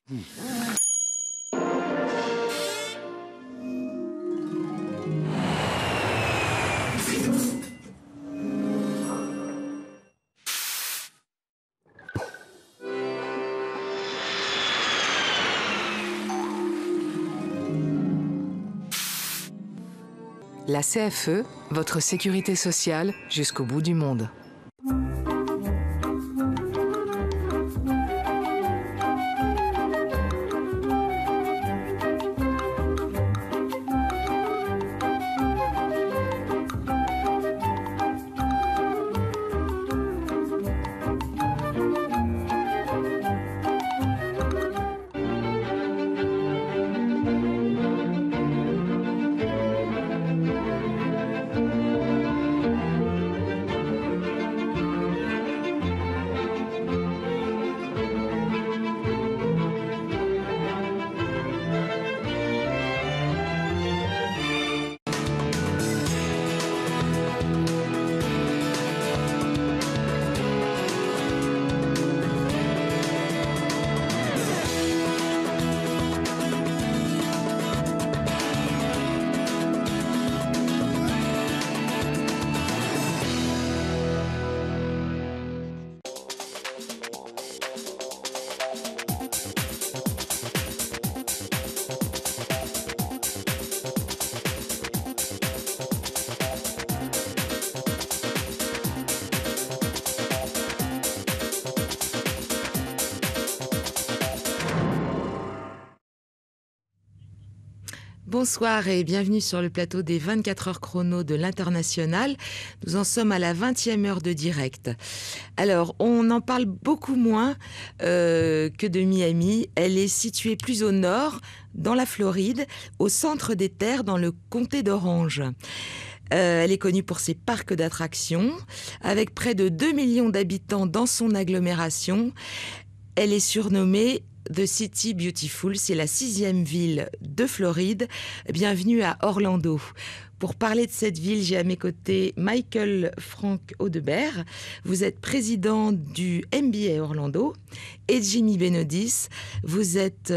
La CFE, votre sécurité sociale jusqu'au bout du monde. Bonsoir et bienvenue sur le plateau des 24 heures chrono de l'International. Nous en sommes à la 20e heure de direct. Alors, on en parle beaucoup moins que de Miami. Elle est située plus au nord, dans la Floride, au centre des terres, dans le comté d'Orange. Elle est connue pour ses parcs d'attractions. Avec près de 2 millions d'habitants dans son agglomération, elle est surnommée The City Beautiful, c'est la 6e ville de Floride. Bienvenue à Orlando. Pour parler de cette ville, j'ai à mes côtés Michael Frank Audebert. Vous êtes président du MBA Orlando. Et Jimmy Benodis, vous êtes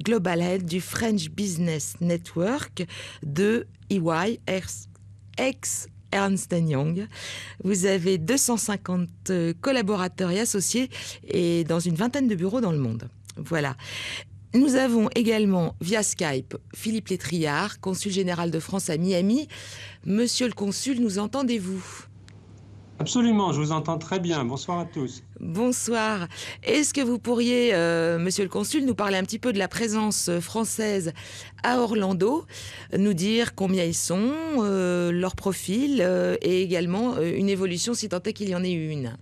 Global Head du French Business Network de EY, Ernst & Young. Vous avez 250 collaborateurs et associés et dans une vingtaine de bureaux dans le monde. Voilà. Nous avons également via Skype Philippe Létriard, consul général de France à Miami. Monsieur le consul, nous entendez-vous ? Absolument, je vous entends très bien. Bonsoir à tous. Bonsoir. Est-ce que vous pourriez, monsieur le consul, nous parler un petit peu de la présence française à Orlando, nous dire combien ils sont, leur profil et également une évolution si tant est qu'il y en ait eu une.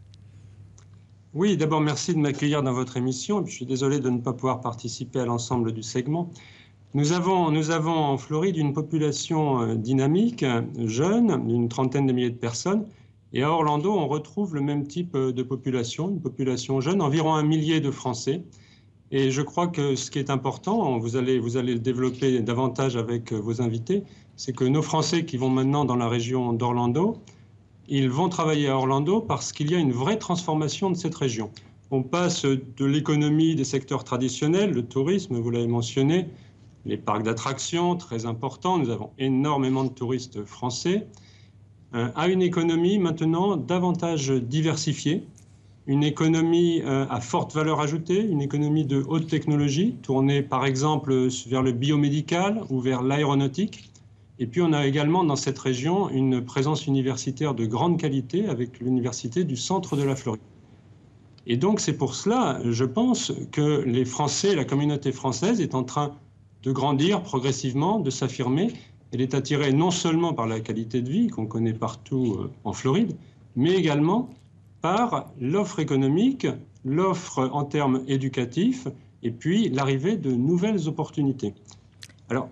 Oui, d'abord merci de m'accueillir dans votre émission. Je suis désolé de ne pas pouvoir participer à l'ensemble du segment. Nous avons en Floride une population dynamique, jeune, d'une trentaine de milliers de personnes. Et à Orlando, on retrouve le même type de population, une population jeune, environ 1 millier de Français. Et je crois que ce qui est important, vous allez le développer davantage avec vos invités, c'est que nos Français qui vont maintenant dans la région d'Orlando, ils vont travailler à Orlando parce qu'il y a une vraie transformation de cette région. On passe de l'économie des secteurs traditionnels, le tourisme, vous l'avez mentionné, les parcs d'attractions, très importants, nous avons énormément de touristes français, à une économie maintenant davantage diversifiée, une économie à forte valeur ajoutée, une économie de haute technologie, tournée par exemple vers le biomédical ou vers l'aéronautique. Et puis on a également dans cette région une présence universitaire de grande qualité avec l'université du centre de la Floride. Et donc c'est pour cela, je pense, que les Français, la communauté française est en train de grandir progressivement, de s'affirmer. Elle est attirée non seulement par la qualité de vie qu'on connaît partout en Floride, mais également par l'offre économique, l'offre en termes éducatifs, et puis l'arrivée de nouvelles opportunités. Alors,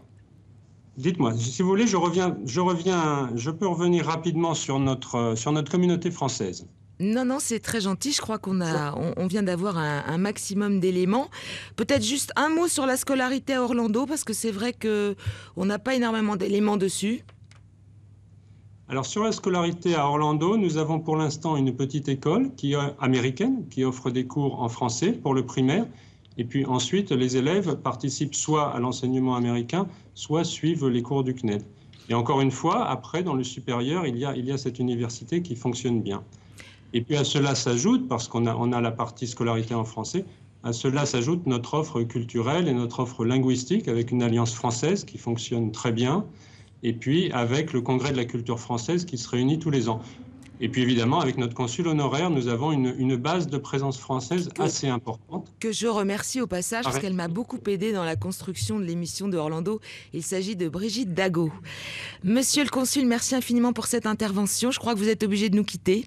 dites-moi, si vous voulez, je peux revenir rapidement sur notre communauté française. Non, c'est très gentil. Je crois on vient d'avoir un maximum d'éléments. Peut-être juste un mot sur la scolarité à Orlando, parce que c'est vrai qu'on n'a pas énormément d'éléments dessus. Alors, sur la scolarité à Orlando, nous avons pour l'instant une petite école américaine qui offre des cours en français pour le primaire. Et puis ensuite, les élèves participent soit à l'enseignement américain, soit suivent les cours du CNED. Et encore une fois, après, dans le supérieur, il y a cette université qui fonctionne bien. Et puis à cela s'ajoute, parce qu'on a la partie scolarité en français, à cela s'ajoute notre offre culturelle et notre offre linguistique avec une alliance française qui fonctionne très bien, et puis avec le Congrès de la culture française qui se réunit tous les ans. Et puis évidemment, avec notre consul honoraire, nous avons une base de présence française assez importante. Que je remercie au passage parce qu'elle m'a beaucoup aidé dans la construction de l'émission de Orlando. Il s'agit de Brigitte Dago. Monsieur le consul, merci infiniment pour cette intervention. Je crois que vous êtes obligé de nous quitter.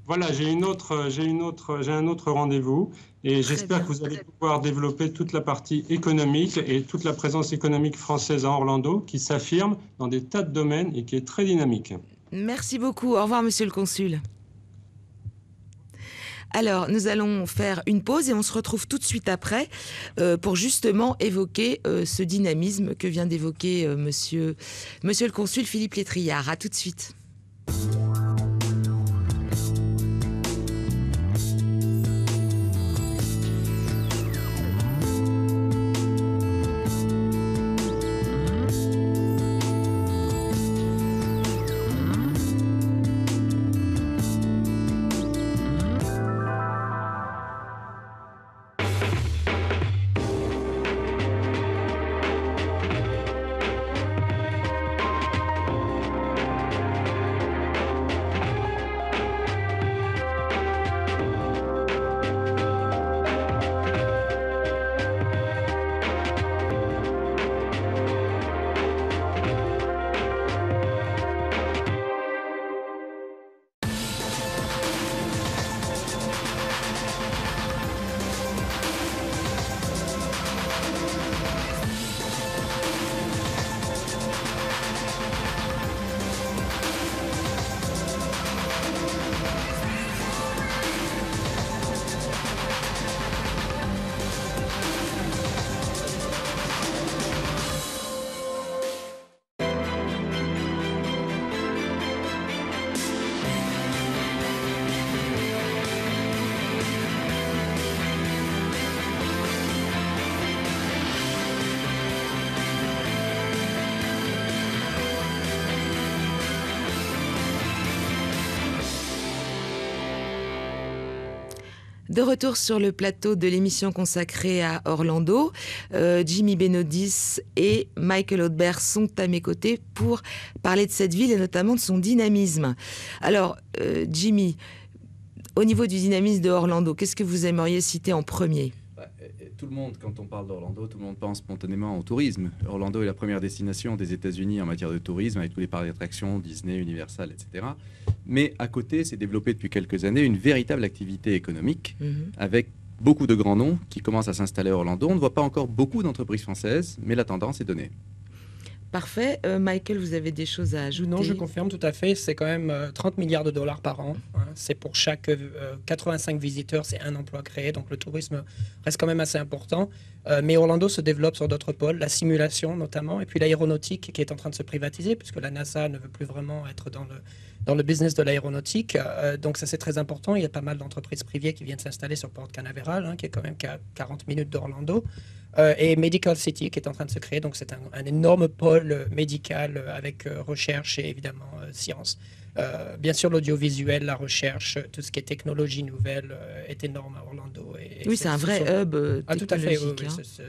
Voilà, j'ai un autre rendez-vous et j'espère que vous allez pouvoir développer toute la partie économique et toute la présence économique française à Orlando qui s'affirme dans des tas de domaines et qui est très dynamique. Merci beaucoup. Au revoir, monsieur le consul. Alors, nous allons faire une pause et on se retrouve tout de suite après pour justement évoquer ce dynamisme que vient d'évoquer monsieur le consul Philippe Létriard. À tout de suite. De retour sur le plateau de l'émission consacrée à Orlando, Jimmy Benodis et Michael Audbert sont à mes côtés pour parler de cette ville et notamment de son dynamisme. Alors, Jimmy, au niveau du dynamisme de Orlando, qu'est-ce que vous aimeriez citer en premier ? Tout le monde, quand on parle d'Orlando, tout le monde pense spontanément au tourisme. Orlando est la première destination des États-Unis en matière de tourisme, avec tous les parcs d'attractions, Disney, Universal, etc. Mais à côté, s'est développée depuis quelques années une véritable activité économique, avec beaucoup de grands noms qui commencent à s'installer à Orlando. On ne voit pas encore beaucoup d'entreprises françaises, mais la tendance est donnée. Parfait. Michael, vous avez des choses à ajouter ? Non, je confirme tout à fait. C'est quand même 30 milliards de dollars par an. Hein. C'est pour chaque 85 visiteurs, c'est un emploi créé. Donc le tourisme reste quand même assez important. Mais Orlando se développe sur d'autres pôles, la simulation notamment, et puis l'aéronautique qui est en train de se privatiser, puisque la NASA ne veut plus vraiment être dans le business de l'aéronautique. Donc ça, c'est très important. Il y a pas mal d'entreprises privées qui viennent s'installer sur Port Canaveral, hein, qui est quand même qu'à 40 minutes d'Orlando. Et Medical City qui est en train de se créer. Donc c'est un énorme pôle médical avec recherche et évidemment science. Bien sûr, l'audiovisuel, la recherche, tout ce qui est technologie nouvelle est énorme à Orlando. Oui, c'est un vrai hub technologique. Tout à fait, oui, hein.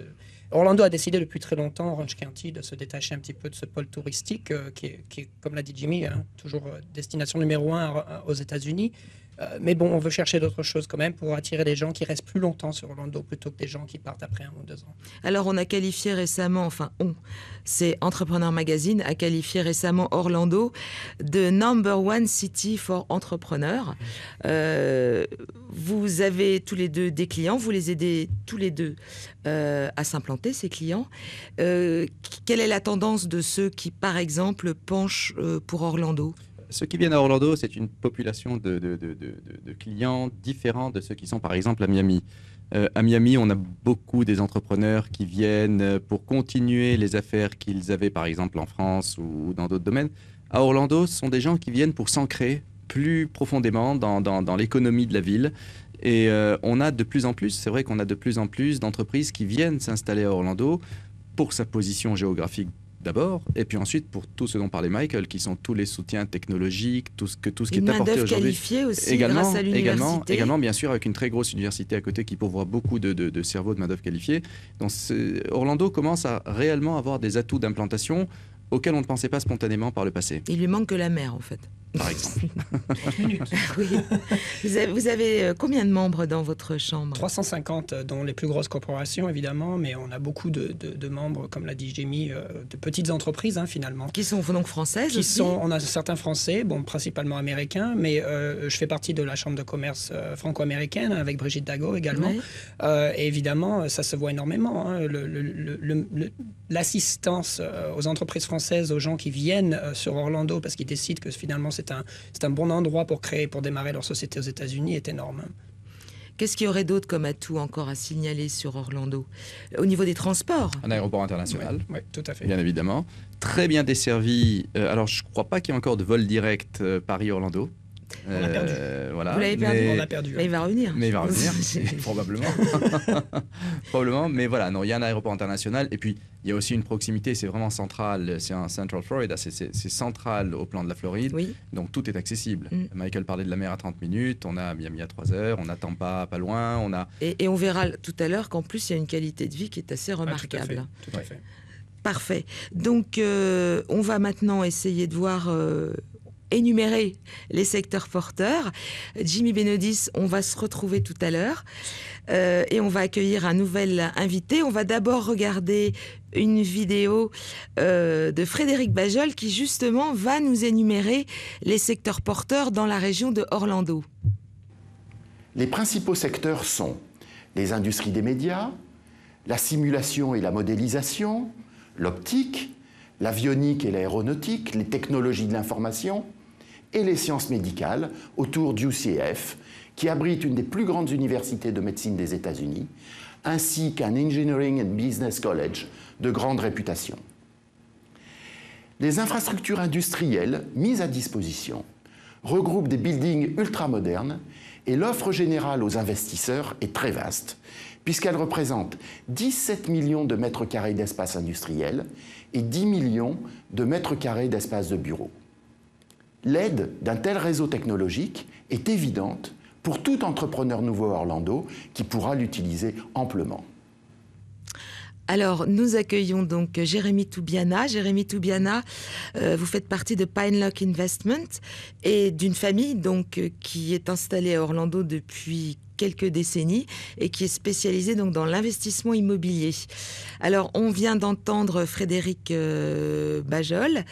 Orlando a décidé depuis très longtemps, Orange County, de se détacher un petit peu de ce pôle touristique qui est, comme l'a dit Jimmy, hein, toujours destination numéro 1 aux États-Unis. Mais bon, on veut chercher d'autres choses quand même pour attirer des gens qui restent plus longtemps sur Orlando plutôt que des gens qui partent après 1 ou 2 ans. Alors, on a qualifié récemment, c'est Entrepreneur Magazine a qualifié récemment Orlando de number 1 city for entrepreneurs. Vous avez tous les deux des clients, vous les aidez tous les deux à s'implanter, ces clients. Quelle est la tendance de ceux qui, par exemple, penchent pour Orlando ? Ceux qui viennent à Orlando, c'est une population de clients différents de ceux qui sont par exemple à Miami. À Miami, on a beaucoup des entrepreneurs qui viennent pour continuer les affaires qu'ils avaient par exemple en France ou dans d'autres domaines. À Orlando, ce sont des gens qui viennent pour s'ancrer plus profondément dans l'économie de la ville Et on a de plus en plus, c'est vrai qu'on a de plus en plus d'entreprises qui viennent s'installer à Orlando pour sa position géographique d'abord, et puis ensuite pour tout ce dont parlait Michael, qui sont tous les soutiens technologiques, tout ce qui est apporté aujourd'hui. Qualifiée aussi grâce à l'université. Également, bien sûr, avec une très grosse université à côté qui pourvoit beaucoup de cerveaux de main-d'œuvre qualifiée. Donc Orlando commence à réellement avoir des atouts d'implantation auxquels on ne pensait pas spontanément par le passé. Il lui manque que la mer, en fait. Par exemple. 30 minutes. Oui. Vous avez combien de membres dans votre chambre? 350, dont les plus grosses corporations, évidemment, mais on a beaucoup de membres, comme l'a dit Jamie, de petites entreprises, finalement. Qui sont donc françaises aussi? On a certains Français, principalement américains, mais je fais partie de la Chambre de commerce franco-américaine, avec Brigitte Dago également. Ouais. Et évidemment, ça se voit énormément. L'assistance aux entreprises françaises, aux gens qui viennent sur Orlando, parce qu'ils décident que finalement c'est un bon endroit pour démarrer leur société aux États-Unis, est énorme. Qu'est-ce qu'il y aurait d'autre comme atout encore à signaler sur Orlando? Au niveau des transports? Un aéroport international. Oui, tout à fait. Bien évidemment. Très bien desservi. Alors, je ne crois pas qu'il y ait encore de vol direct Paris-Orlando. On l'a perdu. Voilà. Vous l'avez perdu? On l'a perdu. Mais il va revenir. Mais il va revenir, probablement. Probablement. Mais voilà, non, il y a un aéroport international. Et puis, il y a aussi une proximité. C'est vraiment central. C'est un Central Florida. C'est central au plan de la Floride. Oui. Donc, tout est accessible. Michael parlait de la mer à 30 minutes. On a Miami à 3 heures. On a Tampa pas loin. On a... Et on verra tout à l'heure qu'en plus, il y a une qualité de vie qui est assez remarquable. Tout à fait. Parfait. Donc, on va maintenant essayer de voir... énumérer les secteurs porteurs. Jimmy Benodis, on va se retrouver tout à l'heure et on va accueillir un nouvel invité. On va d'abord regarder une vidéo de Frédéric Bajol qui justement va nous énumérer les secteurs porteurs dans la région de Orlando. Les principaux secteurs sont les industries des médias, la simulation et la modélisation, l'optique, l'avionique et l'aéronautique, les technologies de l'information, et les sciences médicales autour d'UCF, qui abrite une des plus grandes universités de médecine des États-Unis, ainsi qu'un Engineering and Business College de grande réputation. Les infrastructures industrielles mises à disposition regroupent des buildings ultramodernes et l'offre générale aux investisseurs est très vaste, puisqu'elle représente 17 millions de mètres carrés d'espace industriel et 10 millions de mètres carrés d'espace de bureaux. L'aide d'un tel réseau technologique est évidente pour tout entrepreneur nouveau à Orlando qui pourra l'utiliser amplement. Alors, nous accueillons donc Jérémy Toubiana. Jérémy Toubiana, vous faites partie de Pinelock Investment et d'une famille donc, qui est installée à Orlando depuis quelques décennies et qui est spécialisée donc, dans l'investissement immobilier. Alors, on vient d'entendre Frédéric Bajol.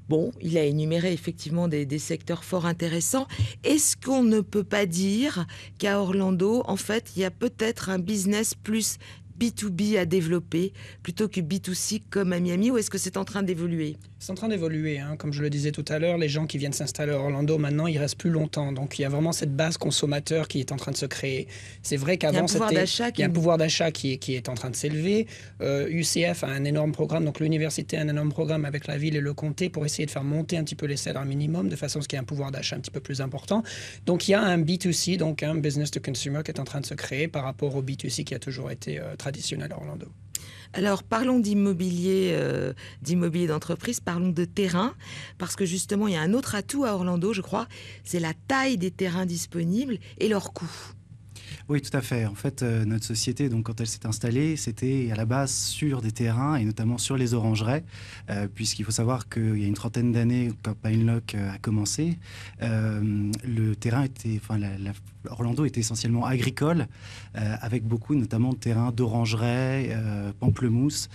Bon, il a énuméré effectivement des secteurs fort intéressants. Est-ce qu'on ne peut pas dire qu'à Orlando, en fait, il y a peut-être un business plus B2B à développer plutôt que B2C comme à Miami, ou est-ce que c'est en train d'évoluer? C'est en train d'évoluer, comme je le disais tout à l'heure, les gens qui viennent s'installer à Orlando, maintenant, ils restent plus longtemps. Donc, il y a vraiment cette base consommateur qui est en train de se créer. C'est vrai qu'avant, il y a un pouvoir d'achat qui est en train de s'élever. UCF a un énorme programme, donc l'université a un énorme programme avec la ville et le comté pour essayer de faire monter un petit peu les salaires minimums de façon à ce qu'il y ait un pouvoir d'achat un petit peu plus important. Donc, il y a un B2C, donc un business to consumer qui est en train de se créer par rapport au B2C qui a toujours été traditionnel à Orlando. Alors, parlons d'immobilier d'entreprise, parlons de terrain, parce que justement, il y a un autre atout à Orlando, je crois, c'est la taille des terrains disponibles et leur coût. Oui, tout à fait. En fait, notre société, donc, quand elle s'est installée, c'était à la base sur des terrains et notamment sur les orangeraies, puisqu'il faut savoir qu'il y a une trentaine d'années, quand Pinelock a commencé, le terrain était, Orlando était essentiellement agricole, avec beaucoup notamment de terrains d'orangeraies, pamplemousse,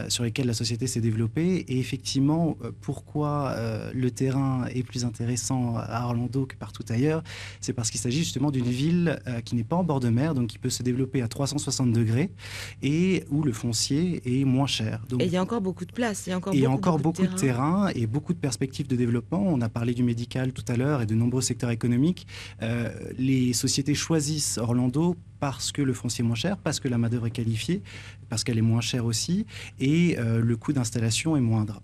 sur lesquels la société s'est développée. Et effectivement, pourquoi le terrain est plus intéressant à Orlando que partout ailleurs, c'est parce qu'il s'agit justement d'une ville qui n'est pas en bord de mer, donc qui peut se développer à 360 degrés et où le foncier est moins cher. Donc, et il y a encore beaucoup de place, il y a encore beaucoup de terrain et beaucoup de perspectives de développement. On a parlé du médical tout à l'heure et de nombreux secteurs économiques. Les sociétés choisissent Orlando parce que le foncier est moins cher, parce que la main-d'œuvre est qualifiée, parce qu'elle est moins chère aussi, et le coût d'installation est moindre.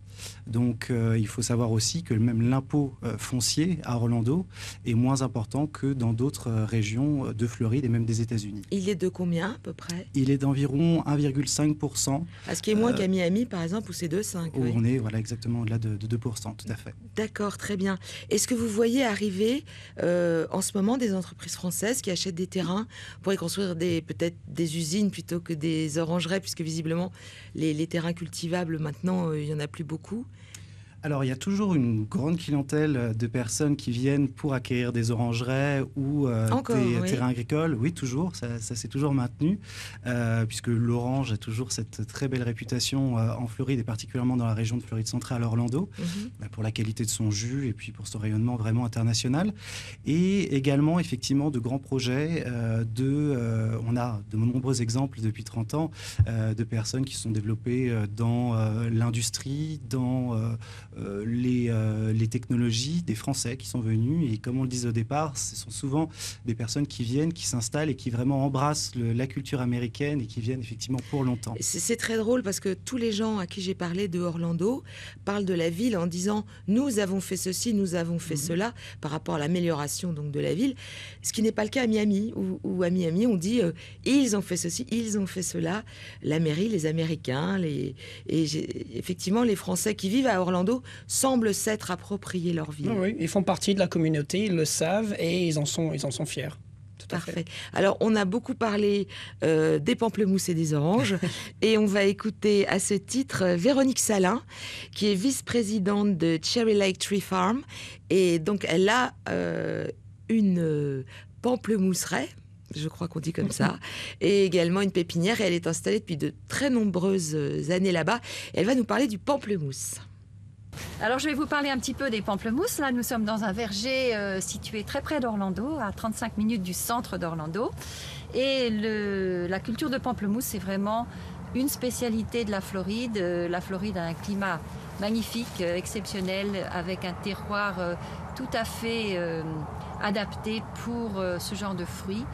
Donc il faut savoir aussi que même l'impôt foncier à Orlando est moins important que dans d'autres régions de Floride et même des États-Unis. Il est de combien à peu près? Il est d'environ 1,5%. Ce qui est moins qu'à Miami par exemple où c'est 2,5. Où oui. on est exactement au-delà de 2%, tout à fait. D'accord, très bien. Est-ce que vous voyez arriver en ce moment des entreprises françaises qui achètent des terrains pour y construire peut-être des usines plutôt que des orangerais, puisque visiblement les terrains cultivables maintenant, il n'y en a plus beaucoup? Alors, il y a toujours une grande clientèle de personnes qui viennent pour acquérir des orangeraies ou des terrains agricoles. Oui, toujours. Ça s'est toujours maintenu, puisque l'orange a toujours cette très belle réputation en Floride, et particulièrement dans la région de Floride centrale, Orlando, pour la qualité de son jus et puis pour son rayonnement vraiment international. Et également, effectivement, de grands projets. On a de nombreux exemples depuis 30 ans de personnes qui se sont développées dans l'industrie, dans les technologies, des Français qui sont venus, et comme on le disait au départ, ce sont souvent des personnes qui viennent, qui s'installent et qui vraiment embrassent la culture américaine et qui viennent effectivement pour longtemps. C'est très drôle parce que tous les gens à qui j'ai parlé de Orlando parlent de la ville en disant nous avons fait ceci, nous avons fait cela par rapport à l'amélioration donc de la ville, ce qui n'est pas le cas à Miami où à Miami on dit ils ont fait ceci, ils ont fait cela, la mairie, les Américains, effectivement les Français qui vivent à Orlando semblent s'être appropriés leur ville. Oui, ils font partie de la communauté, ils le savent et ils en sont fiers. Parfait. Alors, on a beaucoup parlé des pamplemousses et des oranges et on va écouter à ce titre Véronique Salin, qui est vice-présidente de Cherry Lake Tree Farm. Et donc, elle a une pamplemousserie, je crois qu'on dit comme ça, et également une pépinière. Et elle est installée depuis de très nombreuses années là-bas. Elle va nous parler du pamplemousse. Alors je vais vous parler un petit peu des pamplemousses. Là nous sommes dans un verger situé très près d'Orlando, à 35 minutes du centre d'Orlando. Et la culture de pamplemousse, c'est vraiment une spécialité de la Floride. La Floride a un climat magnifique, exceptionnel, avec un terroir tout à fait adapté pour ce genre de fruits.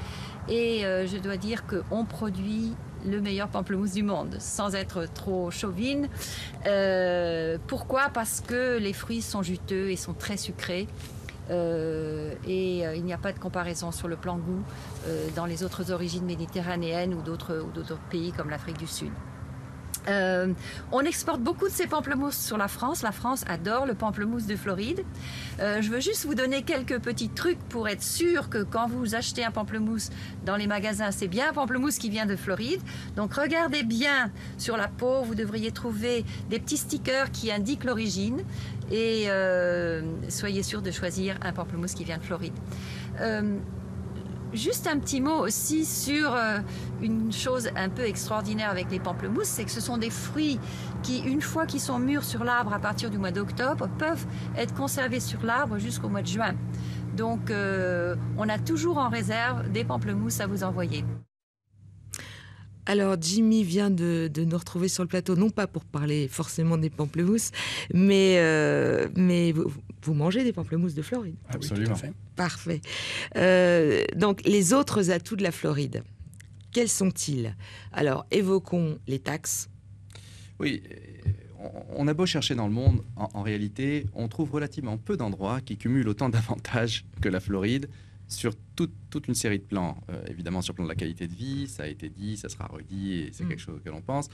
Et je dois dire qu'on produit le meilleur pamplemousse du monde, sans être trop chauvine. Pourquoi? Parce que les fruits sont juteux et sont très sucrés. Il n'y a pas de comparaison sur le plan goût dans les autres origines méditerranéennes ou d'autres pays comme l'Afrique du Sud. On exporte beaucoup de ces pamplemousses sur la France. La France adore le pamplemousse de Floride. Je veux juste vous donner quelques petits trucs pour être sûr que quand vous achetez un pamplemousse dans les magasins, c'est bien un pamplemousse qui vient de Floride. Donc regardez bien sur la peau, vous devriez trouver des petits stickers qui indiquent l'origine et soyez sûr de choisir un pamplemousse qui vient de Floride. Juste un petit mot aussi sur une chose un peu extraordinaire avec les pamplemousses, c'est que ce sont des fruits qui, une fois qu'ils sont mûrs sur l'arbre à partir du mois d'octobre, peuvent être conservés sur l'arbre jusqu'au mois de juin. Donc on a toujours en réserve des pamplemousses à vous envoyer. Alors, Jimmy vient de nous retrouver sur le plateau, non pas pour parler forcément des pamplemousses, mais vous mangez des pamplemousses de Floride. Absolument. Oui, parfait. Donc, les autres atouts de la Floride, quels sont-ils? Alors, évoquons les taxes. Oui, on a beau chercher dans le monde, en réalité, on trouve relativement peu d'endroits qui cumulent autant d'avantages que la Floride, sur toute une série de plans. Évidemment, sur le plan de la qualité de vie, ça a été dit, ça sera redit, et c'est quelque chose que l'on pense.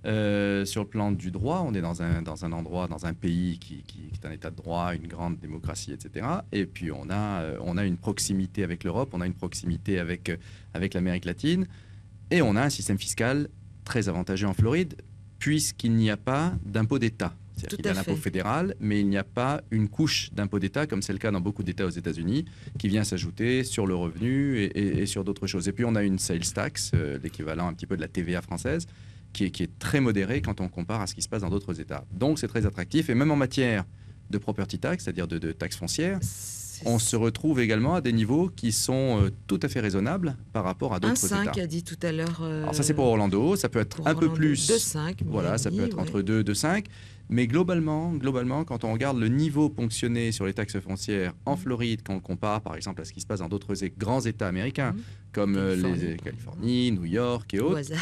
Sur le plan du droit, on est dans un endroit, dans un pays qui est un état de droit, une grande démocratie, etc. Et puis, on a une proximité avec l'Europe, on a une proximité avec l'Amérique latine, et on a un système fiscal très avantageux en Floride, puisqu'il n'y a pas d'impôt d'État. C'est-à-dire qu'il y a l'impôt fédéral, mais il n'y a pas une couche d'impôt d'État, comme c'est le cas dans beaucoup d'États aux États-Unis, qui vient s'ajouter sur le revenu et sur d'autres choses. Et puis on a une sales tax, l'équivalent un petit peu de la TVA française, qui est très modérée quand on compare à ce qui se passe dans d'autres États. Donc c'est très attractif. Et même en matière de property tax, c'est-à-dire de taxes foncières, on se retrouve également à des niveaux qui sont tout à fait raisonnables par rapport à d'autres États. 1,5 a dit tout à l'heure. Alors ça c'est pour Orlando, ça peut être un peu plus. 2,5. Voilà, ça peut être entre 2 et 2,5. Mais globalement, quand on regarde le niveau ponctionné sur les taxes foncières en Floride, quand on compare par exemple à ce qui se passe dans d'autres grands États américains, comme Californie, New York et autres, c'est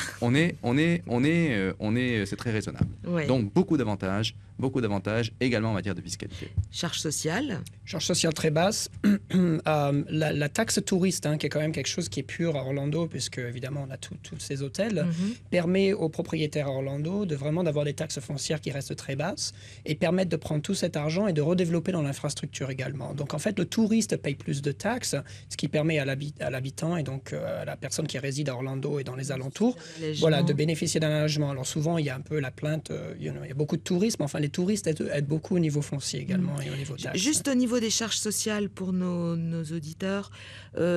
très raisonnable. Ouais. Donc beaucoup d'avantages, beaucoup d'avantages également en matière de fiscalité. Charge sociale. Charge sociale très basse. La taxe touriste, qui est quand même quelque chose qui est pur à Orlando, puisque évidemment on a tous ces hôtels, permet aux propriétaires à Orlando d'avoir des taxes foncières qui restent très basses et permettent de prendre tout cet argent et de redévelopper dans l'infrastructure également. Donc en fait, le touriste paye plus de taxes, ce qui permet à l'habitant et donc à la personne qui réside à Orlando et dans les alentours, de bénéficier d'un allègement. Alors souvent, il y a un peu la plainte, il y a beaucoup de tourisme, enfin les touristes aident beaucoup au niveau foncier également et au niveau taxes. Juste au niveau des charges sociales pour nos auditeurs,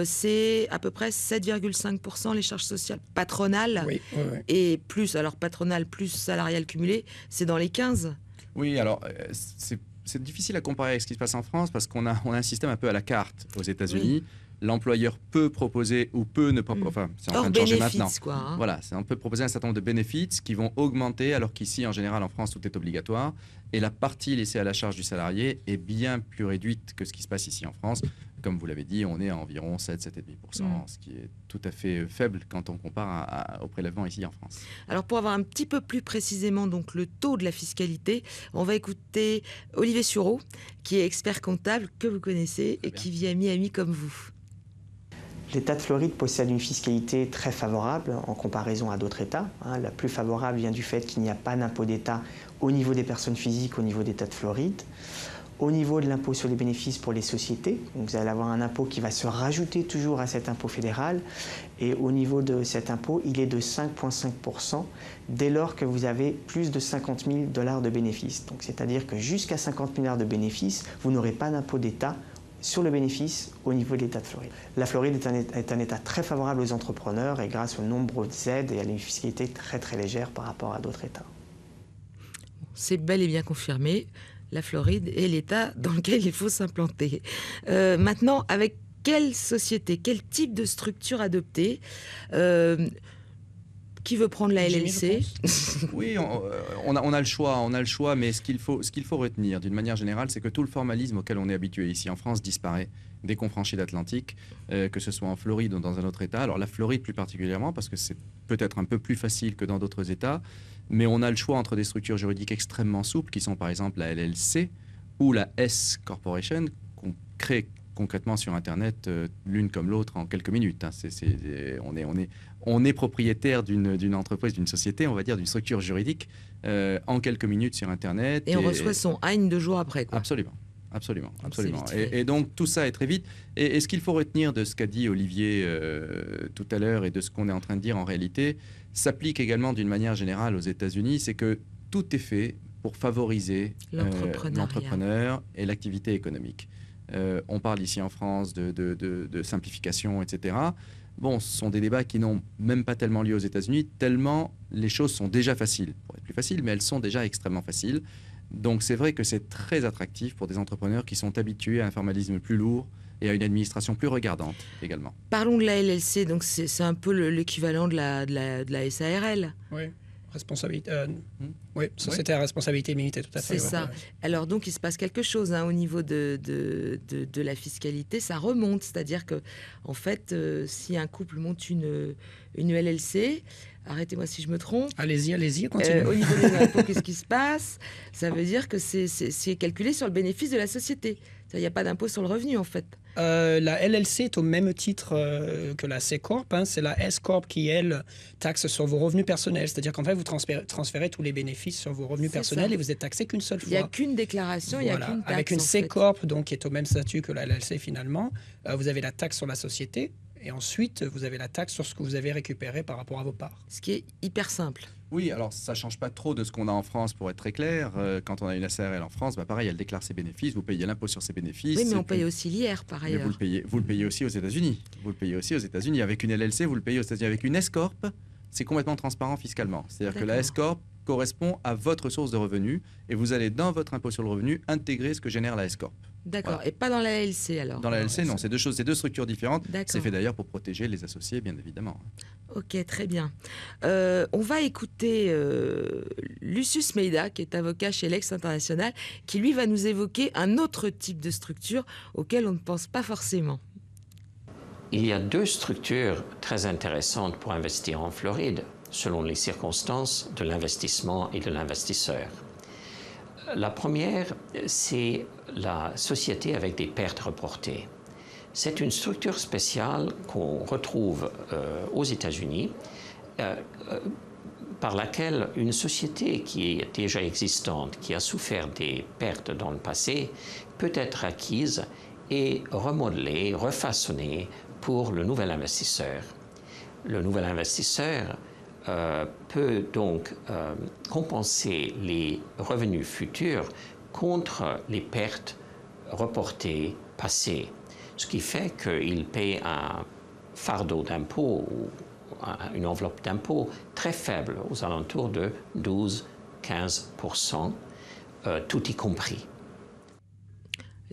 c'est à peu près 7,5% les charges sociales patronales. Oui. Et plus, alors patronales plus salariales cumulées, c'est dans les 15. Oui, alors c'est difficile à comparer avec ce qui se passe en France parce qu'on a un système un peu à la carte aux États-Unis. Oui. L'employeur peut proposer ou peut ne pas... Enfin, c'est en train de changer maintenant. Quoi, Voilà, on peut proposer un certain nombre de bénéfices qui vont augmenter, alors qu'ici, en général, en France, tout est obligatoire. Et la partie laissée à la charge du salarié est bien plus réduite que ce qui se passe ici en France. Comme vous l'avez dit, on est à environ 7,5%, ce qui est tout à fait faible quand on compare au prélèvement ici en France. Alors, pour avoir un petit peu plus précisément donc, le taux de la fiscalité, on va écouter Olivier Sureau, qui est expert comptable, que vous connaissez et qui vit à Miami comme vous. L'État de Floride possède une fiscalité très favorable en comparaison à d'autres États. La plus favorable vient du fait qu'il n'y a pas d'impôt d'État au niveau des personnes physiques, au niveau de l'État de Floride. Au niveau de l'impôt sur les bénéfices pour les sociétés, donc vous allez avoir un impôt qui va se rajouter toujours à cet impôt fédéral. Et au niveau de cet impôt, il est de 5,5% dès lors que vous avez plus de 50 000 $ de bénéfices. Donc c'est-à-dire que jusqu'à 50 000 $ de bénéfices, vous n'aurez pas d'impôt d'État sur le bénéfice au niveau de l'État de Floride. La Floride est un État très favorable aux entrepreneurs et grâce aux nombreuses aides, elle a une fiscalité très très légère par rapport à d'autres États. C'est bel et bien confirmé, la Floride est l'État dans lequel il faut s'implanter. Maintenant, avec quelle société, quel type de structure adopter qui veut prendre la LLC? Oui, on a le choix, mais ce qu'il faut retenir d'une manière générale, c'est que tout le formalisme auquel on est habitué ici en France disparaît dès qu'on franchit l'Atlantique, que ce soit en Floride ou dans un autre État. Alors la Floride plus particulièrement, parce que c'est peut-être un peu plus facile que dans d'autres États, mais on a le choix entre des structures juridiques extrêmement souples, qui sont par exemple la LLC ou la S Corporation, qu'on crée concrètement sur Internet, l'une comme l'autre, en quelques minutes. On est propriétaire d'une entreprise, d'une société, on va dire, d'une structure juridique, en quelques minutes sur Internet. Et on reçoit son AIN 2 jours après, quoi. Absolument. Et donc, tout ça est très vite. Et ce qu'il faut retenir de ce qu'a dit Olivier tout à l'heure et de ce qu'on est en train de dire en réalité, s'applique également d'une manière générale aux États-Unis, c'est que tout est fait pour favoriser l'entrepreneur et l'activité économique. On parle ici en France de simplification, etc. Bon, ce sont des débats qui n'ont même pas tellement lieu aux États-Unis, tellement les choses sont déjà faciles. Elles pourraient être plus faciles, mais elles sont déjà extrêmement faciles. Donc c'est vrai que c'est très attractif pour des entrepreneurs qui sont habitués à un formalisme plus lourd et à une administration plus regardante également. Parlons de la LLC, donc c'est un peu l'équivalent de la SARL. Oui. Société à responsabilité limitée, tout à fait. C'est ça. Alors donc il se passe quelque chose au niveau de la fiscalité, ça remonte, c'est-à-dire que en fait, si un couple monte une LLC, arrêtez-moi si je me trompe. Allez-y, continuez. Au niveau des impôts, qu'est-ce qui se passe? Ça veut dire que c'est calculé sur le bénéfice de la société. Il n'y a pas d'impôt sur le revenu en fait. La LLC est au même titre que la C-Corp. C'est la S-Corp qui, elle, taxe sur vos revenus personnels. C'est-à-dire qu'en fait, vous transférez tous les bénéfices sur vos revenus personnels et vous êtes taxé qu'une seule fois. Il n'y a qu'une déclaration, il n'y a qu'une taxe. Avec une C-Corp, donc, qui est au même statut que la LLC finalement, vous avez la taxe sur la société et ensuite, vous avez la taxe sur ce que vous avez récupéré par rapport à vos parts. Ce qui est hyper simple. Oui, alors ça ne change pas trop de ce qu'on a en France, pour être très clair. Quand on a une SARL en France, pareil, elle déclare ses bénéfices, vous payez l'impôt sur ses bénéfices. Oui, mais on paye aussi l'IR par ailleurs. Vous le payez aussi aux États-Unis. Avec une LLC, vous le payez aux États-Unis. Avec une S-Corp, c'est complètement transparent fiscalement. C'est-à-dire que la S-Corp correspond à votre source de revenus et vous allez dans votre impôt sur le revenu intégrer ce que génère la S-Corp. D'accord, voilà. Et pas dans la LLC alors? Dans la LLC, non, c'est deux structures différentes. C'est fait d'ailleurs pour protéger les associés, bien évidemment. Ok, très bien. On va écouter Lucius Meida, qui est avocat chez Lex International, qui lui va nous évoquer un autre type de structure auquel on ne pense pas forcément. Il y a deux structures très intéressantes pour investir en Floride, selon les circonstances de l'investissement et de l'investisseur. La première, c'est la société avec des pertes reportées. C'est une structure spéciale qu'on retrouve aux États-Unis, par laquelle une société qui est déjà existante, qui a souffert des pertes dans le passé, peut être acquise et remodelée, refaçonnée pour le nouvel investisseur. Le nouvel investisseur peut donc compenser les revenus futurs contre les pertes reportées passées, ce qui fait qu'il paye un fardeau d'impôt ou une enveloppe d'impôt très faible, aux alentours de 12-15%, tout y compris.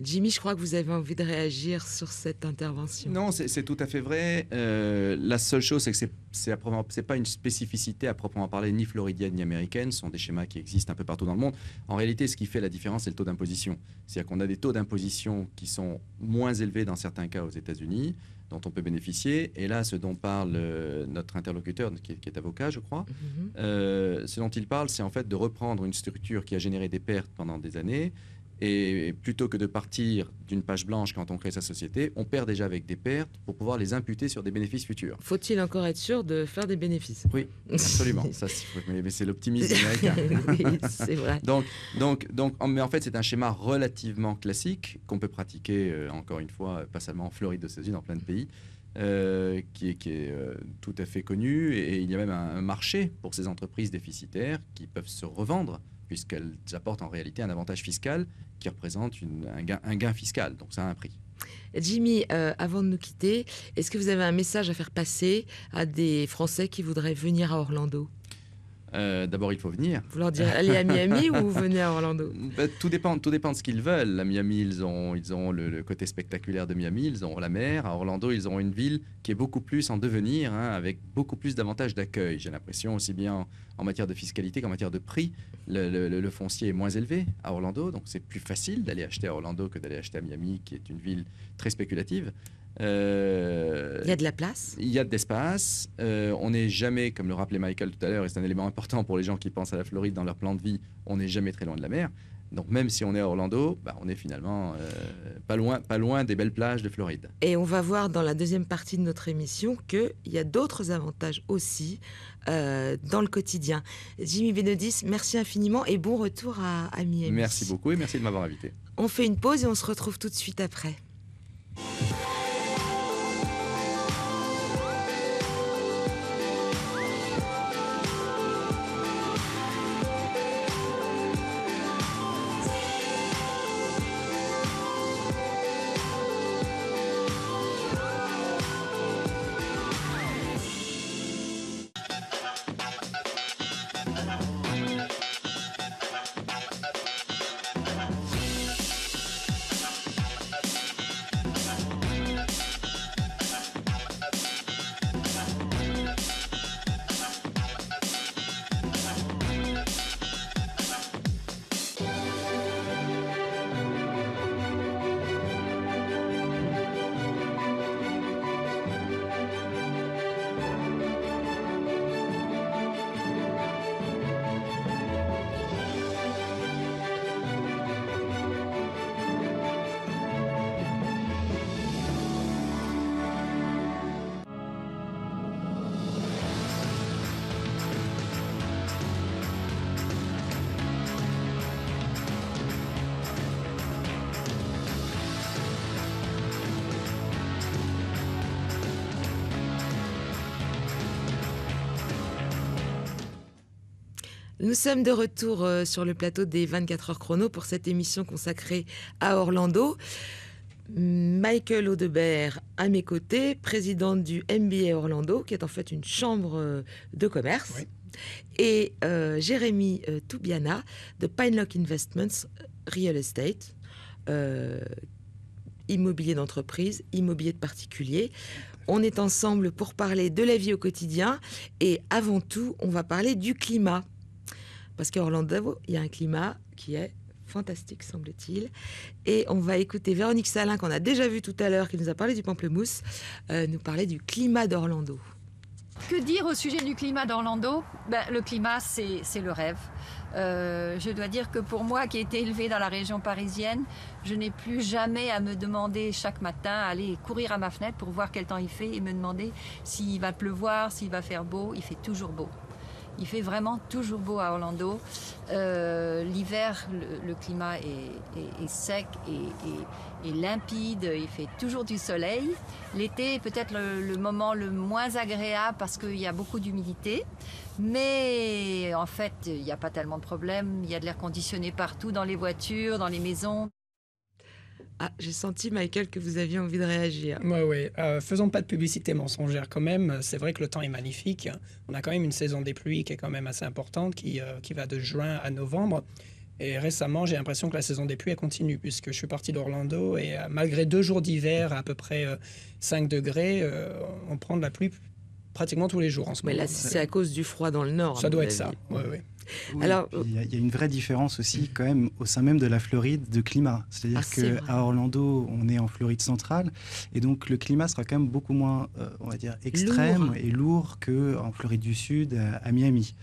Jimmy, je crois que vous avez envie de réagir sur cette intervention. Non, c'est tout à fait vrai. La seule chose, c'est que c'est pas une spécificité à proprement parler, ni floridienne ni américaine. Ce sont des schémas qui existent un peu partout dans le monde. En réalité, ce qui fait la différence, c'est le taux d'imposition. C'est-à-dire qu'on a des taux d'imposition qui sont moins élevés dans certains cas aux États-Unis, dont on peut bénéficier. Et là, ce dont parle notre interlocuteur, qui est avocat, je crois, ce dont il parle, c'est en fait de reprendre une structure qui a généré des pertes pendant des années. Et plutôt que de partir d'une page blanche quand on crée sa société, on perd déjà avec des pertes pour pouvoir les imputer sur des bénéfices futurs. Faut-il encore être sûr de faire des bénéfices? Oui, absolument. Ça, mais c'est l'optimisme américain. Oui, c'est vrai. Mais en fait, c'est un schéma relativement classique qu'on peut pratiquer, encore une fois, pas seulement en Floride, aux États-Unis, dans plein de pays, qui est tout à fait connu. Et il y a même un marché pour ces entreprises déficitaires qui peuvent se revendre, puisqu'elles apportent en réalité un avantage fiscal qui représente un gain fiscal. Donc ça a un prix. Jimmy, avant de nous quitter, est-ce que vous avez un message à faire passer à des Français qui voudraient venir à Orlando? D'abord, il faut venir. Vous leur direz allez à Miami ou vous venez à Orlando? Tout dépend de ce qu'ils veulent. À Miami, ils ont le côté spectaculaire de Miami, ils ont la mer. À Orlando, ils ont une ville qui est beaucoup plus en devenir, avec beaucoup plus d'avantages d'accueil. J'ai l'impression, aussi bien en matière de fiscalité qu'en matière de prix, le foncier est moins élevé à Orlando, donc c'est plus facile d'aller acheter à Orlando que d'aller acheter à Miami, qui est une ville très spéculative. Il y a de la place. Il y a de l'espace. On n'est jamais, comme le rappelait Michael tout à l'heure, et c'est un élément important pour les gens qui pensent à la Floride dans leur plan de vie, on n'est jamais très loin de la mer. Donc même si on est à Orlando, on est finalement pas loin des belles plages de Floride. Et on va voir dans la deuxième partie de notre émission qu'il y a d'autres avantages aussi dans le quotidien. Jimmy Benodis, merci infiniment et bon retour à Miami. Merci beaucoup et merci de m'avoir invité. On fait une pause et on se retrouve tout de suite après. Nous sommes de retour sur le plateau des 24 heures chrono pour cette émission consacrée à Orlando. Michael Audebert à mes côtés, présidente du MBA Orlando, qui est en fait une chambre de commerce. Oui. Et Jérémy Toubiana de Pinelock Investments Real Estate, immobilier d'entreprise, immobilier de particulier. On est ensemble pour parler de la vie au quotidien et avant tout, on va parler du climat. Parce qu'à Orlando, il y a un climat qui est fantastique, semble-t-il. Et on va écouter Véronique Salin, qu'on a déjà vue tout à l'heure, qui nous a parlé du pamplemousse, nous parler du climat d'Orlando. Que dire au sujet du climat d'Orlando? Le climat, c'est le rêve. Je dois dire que pour moi, qui ai été élevée dans la région parisienne, je n'ai plus jamais à me demander chaque matin, aller courir à ma fenêtre pour voir quel temps il fait et me demander s'il va pleuvoir, s'il va faire beau. Il fait toujours beau. Il fait vraiment toujours beau à Orlando. L'hiver, le climat est sec et limpide. Il fait toujours du soleil. L'été est peut-être le moment le moins agréable parce qu'il y a beaucoup d'humidité. Mais en fait, il n'y a pas tellement de problèmes. Il y a de l'air conditionné partout, dans les voitures, dans les maisons. Ah, j'ai senti, Michael, que vous aviez envie de réagir. Oui. Faisons pas de publicité mensongère quand même. C'est vrai que le temps est magnifique. On a quand même une saison des pluies qui est quand même assez importante, qui va de juin à novembre. Et récemment, j'ai l'impression que la saison des pluies elle continue, puisque je suis parti d'Orlando et malgré 2 jours d'hiver à peu près 5 degrés, on prend de la pluie pratiquement tous les jours en ce moment. Mais là, c'est à cause du froid dans le nord. Ça doit être ça, oui. Oui, alors, il y a une vraie différence aussi quand même au sein même de la Floride de climat. C'est-à-dire qu'à Orlando, on est en Floride centrale et donc le climat sera quand même beaucoup moins, on va dire, extrême et lourd qu'en Floride du Sud, à Miami.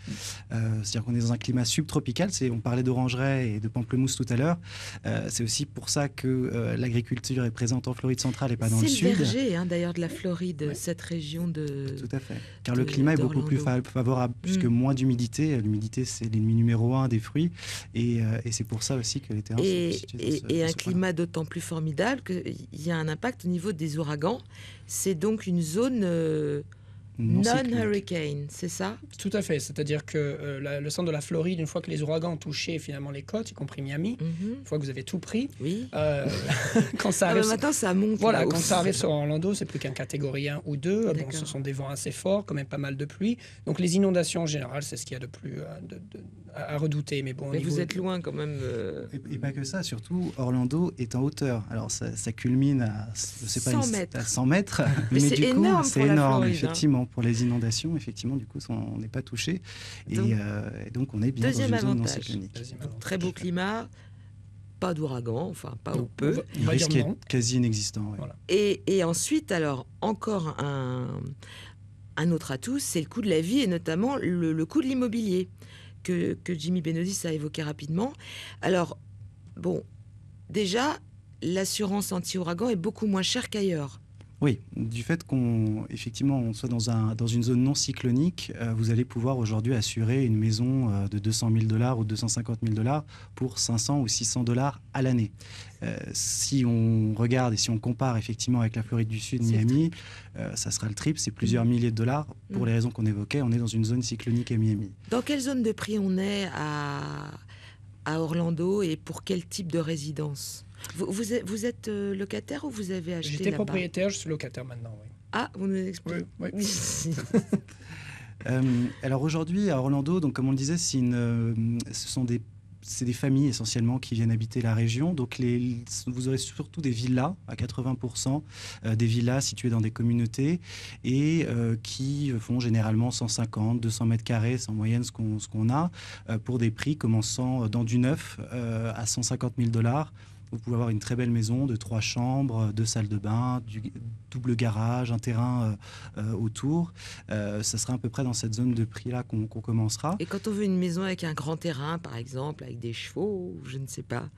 C'est-à-dire qu'on est dans un climat subtropical. On parlait d'orangerie et de pamplemousse tout à l'heure. C'est aussi pour ça que l'agriculture est présente en Floride centrale et pas dans le sud. C'est le verger, d'ailleurs, de la Floride, cette région de... Tout à fait. Car le climat est beaucoup plus favorable puisque moins d'humidité. L'humidité, c'est l'ennemi numéro 1 des fruits et c'est pour ça aussi que les terrains sont situés et un climat d'autant plus formidable qu'il y a un impact au niveau des ouragans. C'est donc une zone non-hurricane, c'est ça? Tout à fait, c'est-à-dire que le centre de la Floride, une fois que les ouragans ont touché finalement les côtes, y compris Miami, une fois que vous avez tout pris, quand ça arrive, maintenant ça monte. Voilà, quand ça arrive sur Orlando, c'est plus qu'un catégorie 1 ou 2. Bon, ce sont des vents assez forts, quand même pas mal de pluie. Donc les inondations en général, c'est ce qu'il y a de plus à redouter. Mais bon, mais vous êtes loin quand même. Et pas que ça, surtout Orlando est en hauteur. Alors ça culmine à, je sais pas, 100 mètres. À 100 mètres, mais du coup, c'est énorme, Floride, effectivement. Pour les inondations, effectivement, du coup, on n'est pas touché. Et donc, on est bien dans une zone non cyclonique. Très beau climat, pas d'ouragan, enfin, pas ou peu. Le risque est quasi inexistant. Ouais. Voilà. Et ensuite, alors, encore un autre atout, c'est le coût de la vie et notamment le coût de l'immobilier que Jimmy Benodis a évoqué rapidement. Alors, bon, déjà, l'assurance anti-ouragan est beaucoup moins chère qu'ailleurs. Oui, du fait qu'on soit dans une zone non cyclonique, vous allez pouvoir aujourd'hui assurer une maison de $200 000 ou $250 000 pour $500 ou $600 à l'année. Si on regarde et si on compare effectivement avec la Floride du Sud, Miami, ça sera le triple, c'est plusieurs milliers de dollars. Pour les raisons qu'on évoquait, on est dans une zone cyclonique à Miami. Dans quelle zone de prix on est à Orlando et pour quel type de résidence ? Vous êtes locataire ou vous avez acheté? J'étais propriétaire, je suis locataire maintenant, oui. Ah, vous nous expliquez? Oui. Alors aujourd'hui, à Orlando, donc, comme on le disait, c'est des familles essentiellement qui viennent habiter la région. Donc vous aurez surtout des villas, à 80%, des villas situées dans des communautés et qui font généralement 150, 200 mètres carrés, c'est en moyenne ce qu'on a, pour des prix commençant dans du neuf à $150 000. Vous pouvez avoir une très belle maison de 3 chambres, 2 salles de bain, du double garage, un terrain autour. Ça sera à peu près dans cette zone de prix-là qu'on commencera. Et quand on veut une maison avec un grand terrain, par exemple, avec des chevaux, je ne sais pas.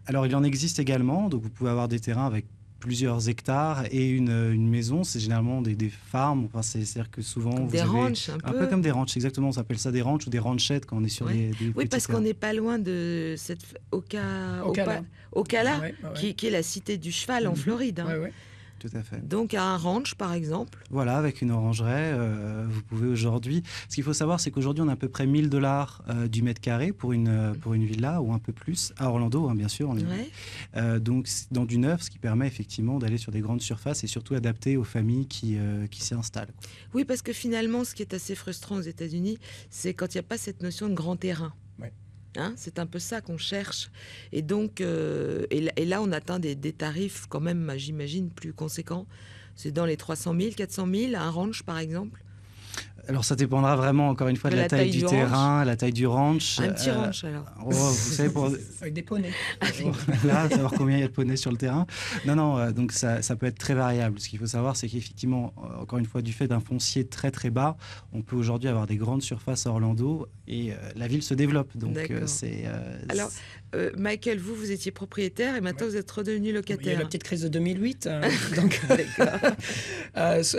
Alors, il en existe également. Donc, vous pouvez avoir des terrains avec plusieurs hectares et une maison. C'est généralement des farms. Enfin, c'est-à-dire que souvent, comme vous des avez ranchs, un peu comme des ranchs, exactement. On s'appelle ça des ranchs ou des ranchettes quand on est sur des oui, parce terrains. qu'on n'est pas loin de cette Ocala, qui est la cité du cheval en Floride. Oui. Tout à fait. Donc à un ranch, par exemple. Voilà, avec une orangerie, vous pouvez aujourd'hui... Ce qu'il faut savoir, c'est qu'aujourd'hui, on a à peu près $1 000 du mètre carré pour une villa, ou un peu plus, à Orlando, bien sûr. Donc, dans du neuf, ce qui permet effectivement d'aller sur des grandes surfaces et surtout adapté aux familles qui s'y installent. Oui, parce que finalement, ce qui est assez frustrant aux États-Unis, c'est quand il n'y a pas cette notion de grand terrain. C'est un peu ça qu'on cherche. Et donc, et là, on atteint des tarifs quand même, j'imagine, plus conséquents. C'est dans les 300 000, 400 000, un ranch, par exemple. Alors ça dépendra vraiment, encore une fois, de la taille du terrain, la taille du ranch. Un petit ranch alors. Vous savez, Avec des poneys. Là, savoir combien il y a de poneys sur le terrain. Non, donc ça peut être très variable. Ce qu'il faut savoir, c'est qu'effectivement, encore une fois, du fait d'un foncier très très bas, on peut aujourd'hui avoir des grandes surfaces à Orlando et la ville se développe. Donc c'est... Alors, Michael, vous étiez propriétaire et maintenant vous êtes redevenu locataire. Il y a eu la petite crise de 2008. Donc,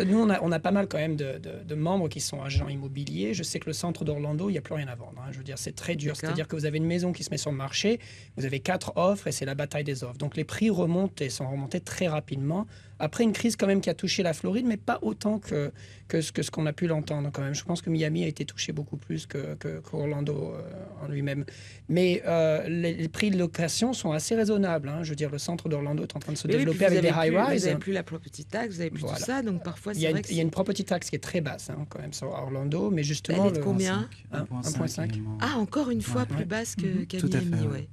nous, on a pas mal quand même de membres qui sont agents immobiliers. Je sais que le centre d'Orlando, il n'y a plus rien à vendre. Je veux dire, c'est très dur. C'est-à-dire que vous avez une maison qui se met sur le marché, vous avez 4 offres et c'est la bataille des offres. Donc les prix remontent et sont remontés très rapidement. Après une crise quand même qui a touché la Floride, mais pas autant que ce qu'on a pu l'entendre quand même. Je pense que Miami a été touché beaucoup plus qu'Orlando en lui-même. Mais les prix de location sont assez raisonnables. Je veux dire, le centre d'Orlando est en train de se développer avec des high-rise. Vous n'avez plus la property tax, vous n'avez plus tout ça, donc parfois c'est vrai il y a une property tax qui est très basse quand même sur Orlando, mais justement... Elle est de combien? 1,5. Ah, encore une fois plus basse qu'à Miami, ouais.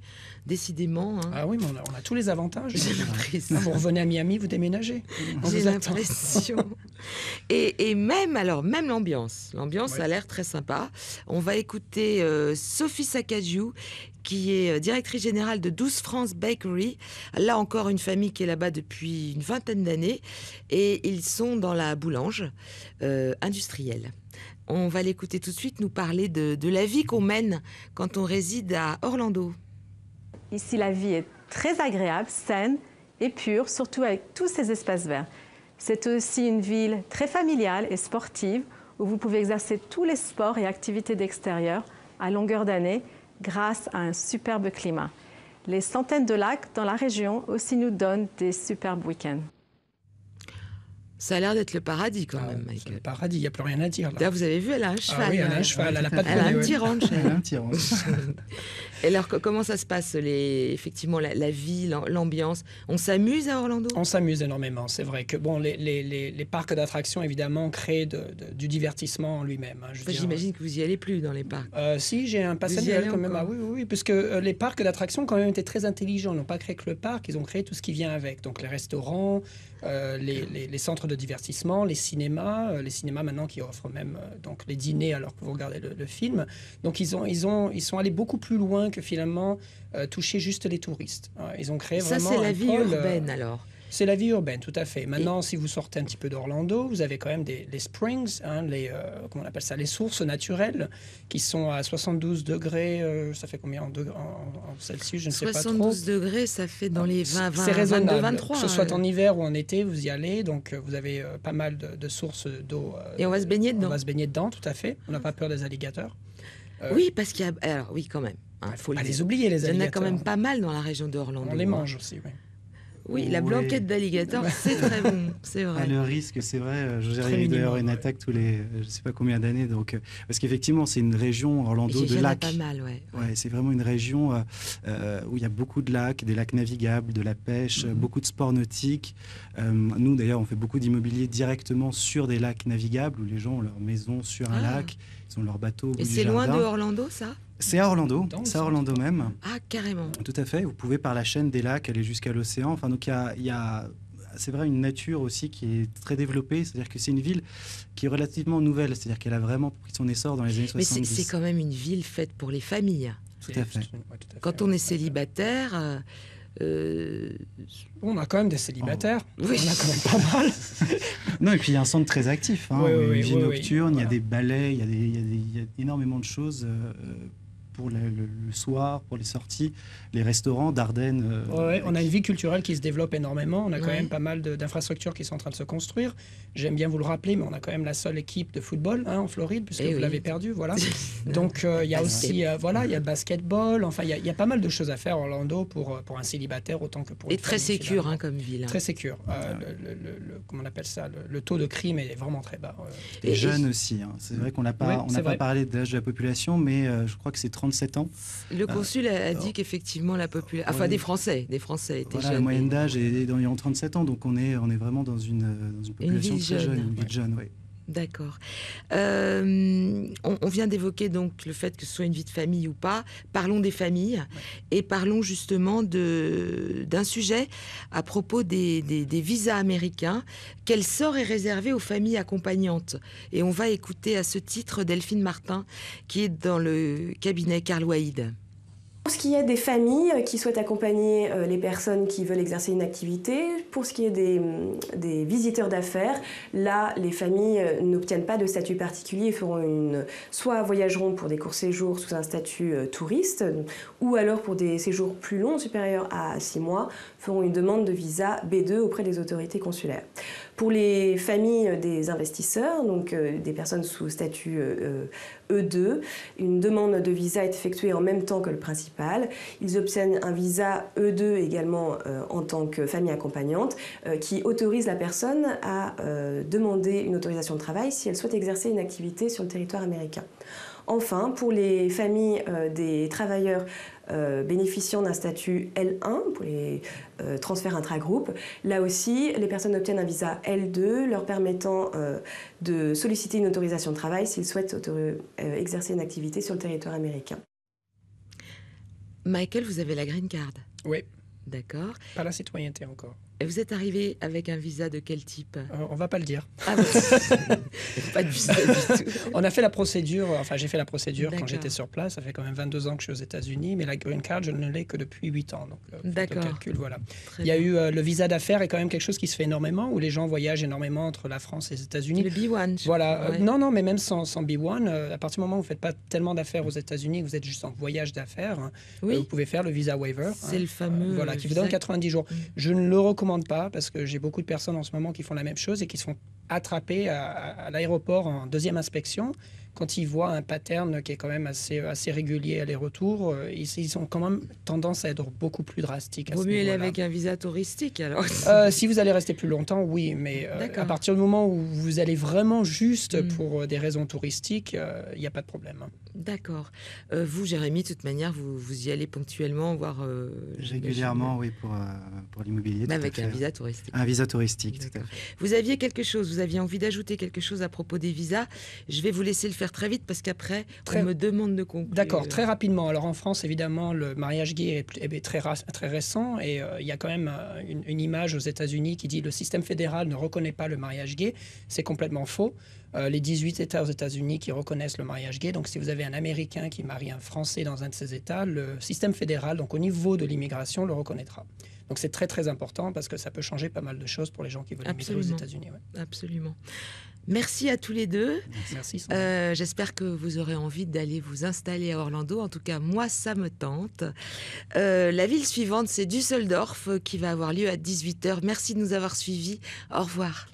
Décidément. Ah oui, mais on a tous les avantages. Vous revenez à Miami, vous déménagez. J'ai l'impression. Et même l'ambiance. L'ambiance a l'air très sympa. On va écouter Sophie Sakajou, qui est directrice générale de 12 France Bakery. Là encore, une famille qui est là-bas depuis une vingtaine d'années. Et ils sont dans la boulange industrielle. On va l'écouter tout de suite nous parler de la vie qu'on mène quand on réside à Orlando. Ici, la vie est très agréable, saine et pure, surtout avec tous ces espaces verts. C'est aussi une ville très familiale et sportive où vous pouvez exercer tous les sports et activités d'extérieur à longueur d'année grâce à un superbe climat. Les centaines de lacs dans la région aussi nous donnent des superbes week-ends. Ça a l'air d'être le paradis quand même, Michael. C'est le paradis, il n'y a plus rien à dire. Là, vous avez vu, elle a un cheval. Oui, elle a un cheval, elle n'a pas de Elle a un petit ranch. Elle a un petit ranch. Et alors, comment ça se passe, effectivement, la vie, l'ambiance? On s'amuse à Orlando? On s'amuse énormément. C'est vrai que les parcs d'attractions, évidemment, créent du divertissement en lui-même. J'imagine que vous n'y allez plus dans les parcs. Si, j'ai un pass annuel quand même. Oui, parce que les parcs d'attractions, quand même, étaient très intelligents. Ils n'ont pas créé que le parc, ils ont créé tout ce qui vient avec. Donc, les restaurants, les centres de divertissement, les cinémas maintenant qui offrent même donc les dîners alors que vous regardez le film. Donc, ils sont allés beaucoup plus loin que finalement toucher juste les touristes. Ils ont créé vraiment... Ça, c'est la vie urbaine, alors. C'est la vie urbaine, tout à fait. Maintenant, si vous sortez un petit peu d'Orlando, vous avez quand même les springs, comment on appelle ça, les sources naturelles, qui sont à 72 degrés. Ça fait combien en Celsius? Je ne sais pas trop. 72 degrés, ça fait dans les 20, c'est raisonnable. 22, 23. Que ce soit en hiver ou en été, vous y allez. Donc, vous avez pas mal de sources d'eau. Et on va se baigner dedans. On va se baigner dedans, tout à fait. On n'a pas peur des alligators. Oui, parce qu'il y a... Alors, oui, quand même. Faut pas les oublier, les alligators. Il y en a quand même pas mal dans la région d'Orlando. On les mange aussi, oui. Oui, la blanquette d'alligator, c'est très bon, c'est vrai. Le risque, c'est vrai. Il y a eu d'ailleurs une attaque tous les, je ne sais pas combien d'années. Donc, parce qu'effectivement, c'est une région, Orlando, de lacs. Pas mal, ouais. C'est vraiment une région où il y a beaucoup de lacs, des lacs navigables, de la pêche, beaucoup de sports nautiques. Nous, d'ailleurs, on fait beaucoup d'immobilier directement sur des lacs navigables où les gens ont leur maison sur un lac, ils ont leur bateau au bout du jardin. Et c'est loin de Orlando, ça? C'est à Orlando, même. Ah, carrément. Tout à fait. Vous pouvez par la chaîne des lacs aller jusqu'à l'océan. Enfin, donc il y a c'est vrai, une nature aussi qui est très développée. C'est-à-dire que c'est une ville qui est relativement nouvelle. C'est-à-dire qu'elle a vraiment pris son essor dans les années 70. Mais c'est quand même une ville faite pour les familles. Tout à fait. Quand on est célibataire... On a quand même des célibataires. Oui. On a quand même pas mal. Non, et puis il y a un centre très actif. Une vie nocturne, il y a des ballets, il y a énormément de choses pour le soir, pour les sorties, les restaurants d'Ardennes. On a une vie culturelle qui se développe énormément. On a quand même pas mal d'infrastructures qui sont en train de se construire. J'aime bien vous le rappeler, mais on a quand même la seule équipe de football en Floride, puisque vous l'avez perdu. Voilà. Donc il y a aussi il y a le basketball. Enfin, il y a pas mal de choses à faire à Orlando pour un célibataire autant que pour une très famille, sécure comme ville. Très sécure. Comment on appelle ça, le taux de crime est vraiment très bas. Et jeunes aussi. C'est vrai qu'on n'a pas parlé de l'âge de la population, mais je crois que c'est 37 ans. Le consul a dit qu'effectivement la population, enfin des Français étaient jeunes. La moyenne d'âge est d'environ 37 ans, donc on est vraiment dans une population très jeune, une ville jeune, oui. D'accord. on vient d'évoquer donc le fait que ce soit une vie de famille ou pas. Parlons des familles et parlons justement d'un sujet à propos des visas américains. Quel sort est réservé aux familles accompagnantes? Et on va écouter à ce titre Delphine Martin, qui est dans le cabinet Karl Waïd. Pour ce qui est des familles qui souhaitent accompagner les personnes qui veulent exercer une activité, pour ce qui est des visiteurs d'affaires, là, les familles n'obtiennent pas de statut particulier, soit voyageront pour des courts séjours sous un statut touriste, ou alors pour des séjours plus longs, supérieurs à 6 mois, feront une demande de visa B2 auprès des autorités consulaires. Pour les familles des investisseurs, donc des personnes sous statut E2, une demande de visa est effectuée en même temps que le principal. Ils obtiennent un visa E2 également en tant que famille accompagnante qui autorise la personne à demander une autorisation de travail si elle souhaite exercer une activité sur le territoire américain. Enfin, pour les familles des travailleurs bénéficiant d'un statut L1, pour les transferts intragroupes, là aussi, les personnes obtiennent un visa L2 leur permettant de solliciter une autorisation de travail s'ils souhaitent exercer une activité sur le territoire américain. Michael, vous avez la green card? Oui. D'accord. Pas la citoyenneté encore. Et vous êtes arrivé avec un visa de quel type? On va pas le dire. Ah bon. Pas de visa du tout. On a fait la procédure, enfin j'ai fait la procédure quand j'étais sur place. Ça fait quand même 22 ans que je suis aux États-Unis, mais la green card, je ne l'ai que depuis 8 ans. Donc, d'accord. Calcul, voilà. Il y a eu le visa d'affaires est quand même quelque chose qui se fait énormément, où les gens voyagent énormément entre la France et les États-Unis. Le B1. Voilà. Ouais. Non, mais même sans B1, à partir du moment où vous ne faites pas tellement d'affaires aux États-Unis, vous êtes juste en voyage d'affaires, oui. Vous pouvez faire le visa waiver. C'est le fameux. Voilà, qui vous donne 90 jours. Je ne le recommande pas parce que j'ai beaucoup de personnes en ce moment qui font la même chose et qui se font attraper à l'aéroport en deuxième inspection. Quand ils voient un pattern qui est quand même assez régulier aller-retour, ils ont quand même tendance à être beaucoup plus drastiques. Vaut mieux aller avec un visa touristique alors. Si vous allez rester plus longtemps, oui, mais à partir du moment où vous allez vraiment juste pour des raisons touristiques, il n'y a pas de problème. D'accord. Vous, Jérémy, de toute manière, vous y allez ponctuellement voir... régulièrement, oui, pour l'immobilier. Mais avec un visa touristique. Un visa touristique, tout à fait. Vous aviez quelque chose, vous aviez envie d'ajouter quelque chose à propos des visas. Je vais vous laisser le faire très vite parce qu'après, on me demande de conclure. D'accord, très rapidement. Alors en France, évidemment, le mariage gay est très récent et il y a quand même une image aux États-Unis qui dit le système fédéral ne reconnaît pas le mariage gay. C'est complètement faux. Les 18 États aux États-Unis qui reconnaissent le mariage gay. Donc, si vous avez un Américain qui marie un Français dans un de ces États, le système fédéral, donc au niveau de l'immigration, le reconnaîtra. Donc, c'est très, très important parce que ça peut changer pas mal de choses pour les gens qui veulent immigrer aux États-Unis. Ouais. Absolument. Merci à tous les deux. Merci. J'espère que vous aurez envie d'aller vous installer à Orlando. En tout cas, moi, ça me tente. La ville suivante, c'est Düsseldorf, qui va avoir lieu à 18h. Merci de nous avoir suivis. Au revoir.